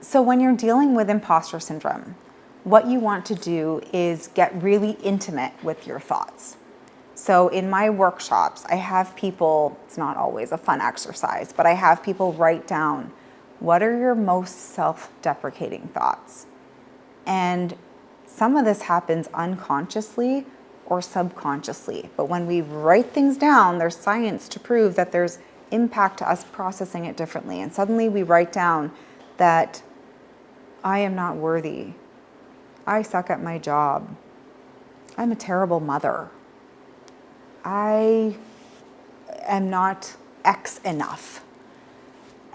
So when you're dealing with imposter syndrome, what you want to do is get really intimate with your thoughts. So in my workshops, I have people, it's not always a fun exercise, but I have people write down, what are your most self-deprecating thoughts? And some of this happens unconsciously or subconsciously. But when we write things down, there's science to prove that there's impact to us processing it differently. And suddenly we write down that I am not worthy. I suck at my job. I'm a terrible mother. I am not X enough.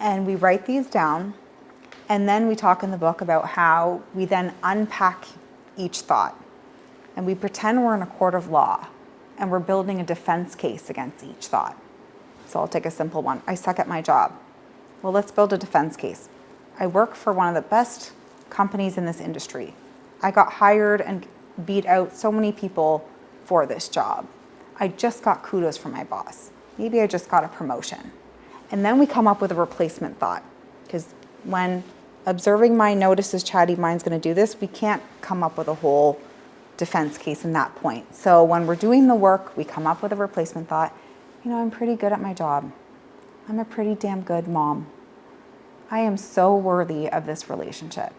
And we write these down, and then we talk in the book about how we then unpack each thought. And we pretend we're in a court of law, and we're building a defense case against each thought. So I'll take a simple one. I suck at my job. Well, let's build a defense case. I work for one of the best companies in this industry. I got hired and beat out so many people for this job. I just got kudos from my boss. Maybe I just got a promotion. And then we come up with a replacement thought. Because when observing mind notices chatty mind's going to do this, we can't come up with a whole defense case in that point. So when we're doing the work, we come up with a replacement thought. I'm pretty good at my job. I'm a pretty damn good mom. I am so worthy of this relationship.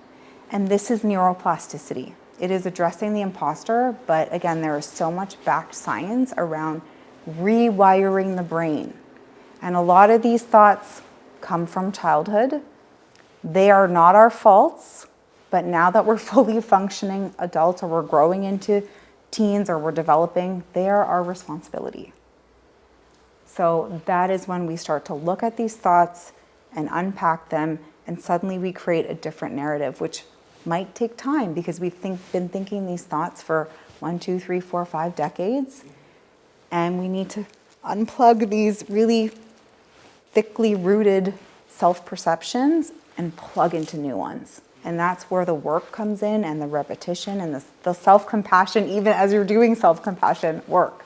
And this is neuroplasticity. It is addressing the imposter, but again, there is so much backed science around rewiring the brain. And a lot of these thoughts come from childhood. They are not our faults, but now that we're fully functioning adults, or we're growing into teens, or we're developing, they are our responsibility. So that is when we start to look at these thoughts and unpack them, and suddenly we create a different narrative, which might take time because we've been thinking these thoughts for 1, 2, 3, 4, 5 decades. And we need to unplug these really thickly rooted self-perceptions and plug into new ones. And that's where the work comes in, and the repetition and the self-compassion, even as you're doing self-compassion work.